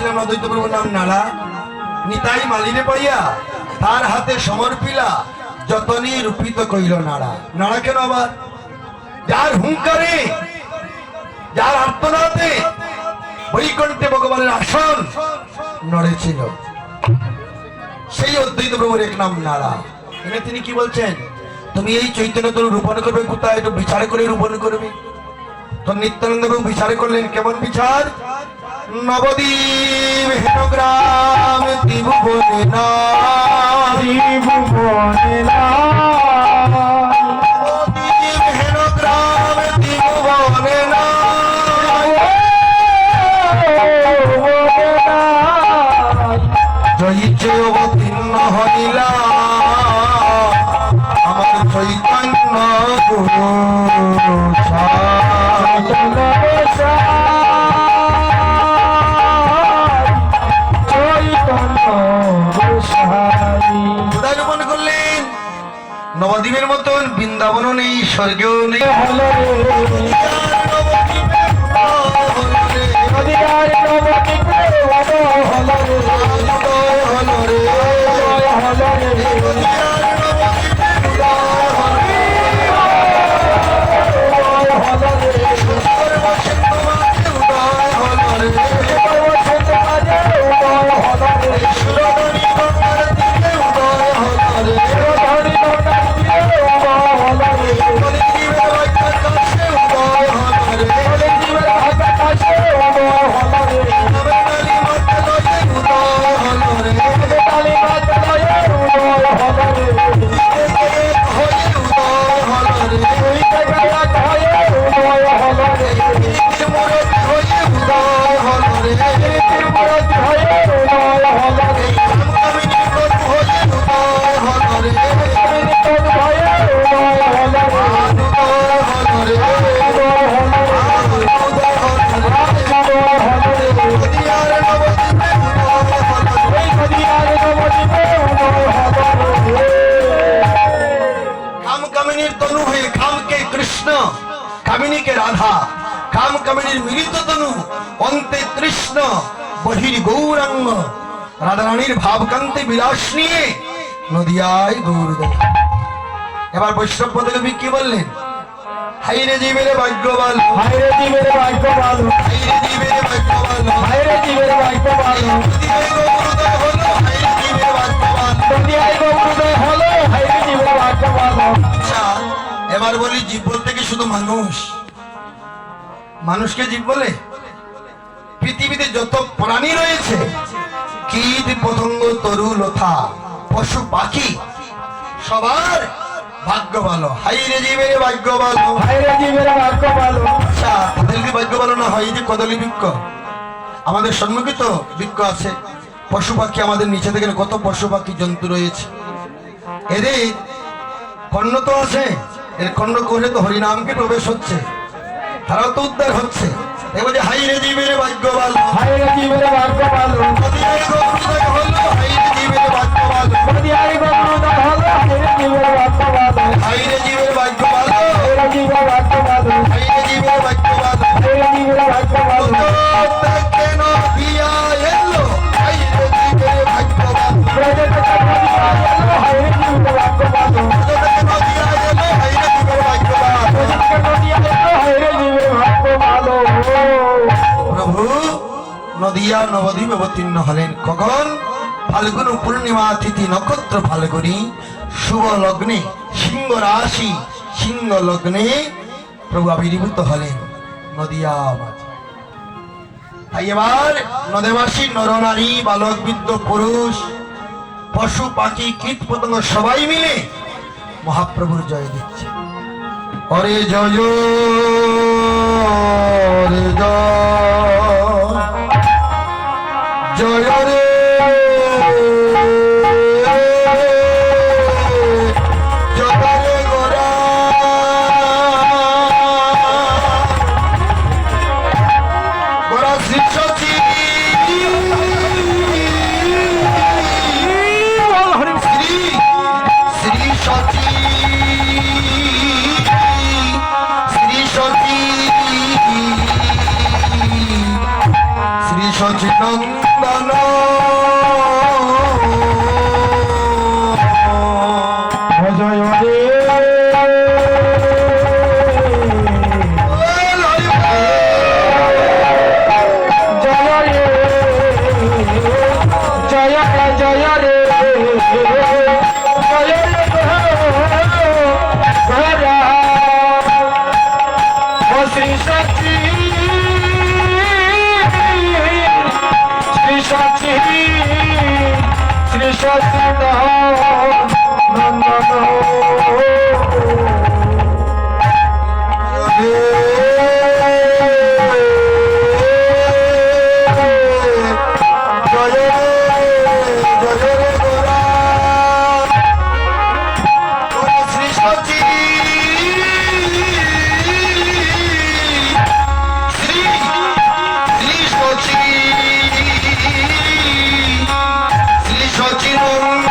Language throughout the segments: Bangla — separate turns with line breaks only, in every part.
বলছিলাম অদ্বৈত প্রভুর নাম নাড়া। নিতাই মালিরে পাইয়া তার হাতে সমর্পিলা যতনি রূপিত কইল নাড়া। নাড়া কেন আবার? যার হুঙ্কারে, যার আর্তনাদে বৈকুণ্ঠে ভগবানের আসন নড়েছিল, সেই অদ্বৈত প্রভুর এক নাম নাড়া। এখানে তিনি কি বলছেন? তুমি এই চৈতন্য তরু রূপণ করবে কোথায়? একটু বিচার করে রূপণ করবে। তো নিত্যানন্দ প্রভু বিচার করলেন। কেমন বিচার? নবদ্বীপ হেনগ্রাম ত্রিভুবনে না, ত্রিভুবনে না, নবদ্বীপ হেনগ্রাম ত্রিভুবনে না, জয়িতে অবতীর্ণ হইলা আমার চৈতন্য গুরু রোপণ করলেন। নবদ্বীপের মতন বৃন্দাবনও নেই, স্বর্গেও নেই। কামিনীকে রাধা, কাম কামিনীর মিলিত তনু, অন্তে কৃষ্ণ, বহির গৌরাঙ্গ। রাধারানীর ভাবকান্তি বিলাস নিয়ে নদিয়ায় গৌরদয়। এবার বৈষ্ণব পদকবি কি বললেন? হাইরে জীবের ভাগ্য ভালো, হাইরে জীবের ভাগ্য ভালো, হাইরে জীবের ভাগ্য ভালো, হাইরে জীবের ভাগ্য ভালো, নদিয়ায় গৌরদয় হলো, হাইরে জীবের ভাগ্য ভালো, নদিয়ায় গৌরদয় হলো, হাইরে জীবের ভাগ্য ভালো। আচ্ছা, এবার বলি, জীব বলতে কি শুধু মানুষ? মানুষকে জীব বলে? পৃথিবীতে যত প্রাণী রয়েছে, কীট পতঙ্গ তরু লতা পশু পাখি, সবার ভাগ্য ভালো। হাইরে জীবের ভাগ্য ভালো, হাইরে জীবের ভাগ্য ভালো। আচ্ছা, তাদের কি ভাগ্য ভালো না হয়? যে কদলী বৃক্ষ, আমাদের সম্মুখে তো বৃক্ষ আছে, পশু পাখি আমাদের নিচে দেখেন কত পশু পাখি জন্তু রয়েছে। এদের কর্ণ তো আছে, এর খণ্ড করে তো হরিনামকে প্রবেশ হচ্ছে, তারাও তো উদ্ধার হচ্ছে। এবার হাইরে জীবের ভাগ্য ভালো, হাইরে জীবের ভাগ্য ভালো, নদিয়ায় গৌরদয় হলো, হাইরে জীবের ভাগ্য ভালো, নদিয়ায় গৌরদয় হলো, হাইরে জীবের ভাগ্য ভালো, হাইরে জীবের ভাগ্য ভালো, হাইরে জীবের ভাগ্য ভালো, হাইরে জীবের ভাগ্য ভালো, হাইরে জীবের ভাগ্য ভালো। কেন দিয়া এলো, হাইরে জীবের ভাগ্য ভালো, হাইরে জীবের ভাগ্য ভালো, প্রভু নদিয়া নবদ্বীপ অবতীর্ণ হলেন। কখন? ফাল্গুন পূর্ণিমা তিথি নক্ষত্র ফাল্গুনি শুভ লগ্নে, সিংহ রাশি সিংহ লগ্নে প্রভু আবির্ভূত হলেন নদিয়া মাঝে। তাই এবার নদেবাসী নরনারী, বালক বৃদ্ধ পুরুষ, পশু পাখি কীট পতঙ্গ সবাই মিলে মহাপ্রভুর জয় দিচ্ছে। হরে জয়, হরে জয়, জয় রে সচিনন্দ
জয় রে শ্রী সচিদানন্দ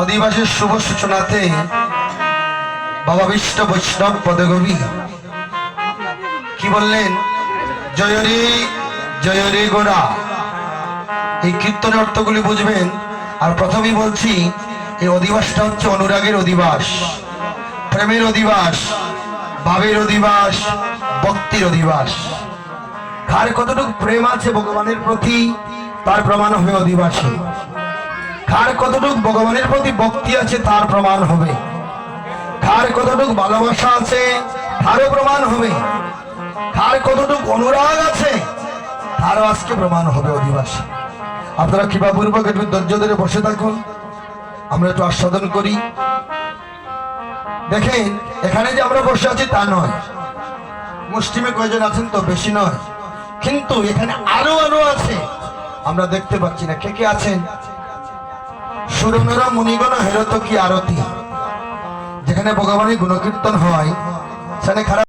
অধিবাসের শুভ সূচনাতে বাবা বিষ্ণু বৈষ্ণব পদকবি কি বললেন? জয় রে গোরা। এই কীর্তনের অর্থগুলি বুঝবেন। আর প্রথমেই বলছি, এই অধিবাসটা হচ্ছে অনুরাগের অধিবাস, প্রেমের অধিবাস, ভাবের অধিবাস, ভক্তির অধিবাস। কার কতটুকু প্রেম আছে ভগবানের প্রতি তার প্রমাণ হবে অধিবাসী। কার কতটুকু ভগবানের প্রতি ভক্তি আছে তার প্রমাণ হবে। কার কতটুকু ভালোবাসা আছে তারও প্রমাণ হবে। কার কতটুকু অনুরাগ আছে তারও আজকে প্রমাণ হবে অধিবাসী। আপনারা কৃপাপূর্বক একটু ধৈর্য ধরে বসে থাকুন, আমরা একটু আস্বাদন করি। দেখেন, এখানে যে আমরা বসে আছি তা নয়, মুষ্টিমে কয়জন আছেন তো, বেশি নয়, কিন্তু এখানে আরো আরো আছে, আমরা দেখতে পাচ্ছি না। কে কে আছেন? সুরনরা মুনিগণ হেরত কি আরতি, যেখানে ভগবানের গুণকীর্তন হয় সেখানে খারাপ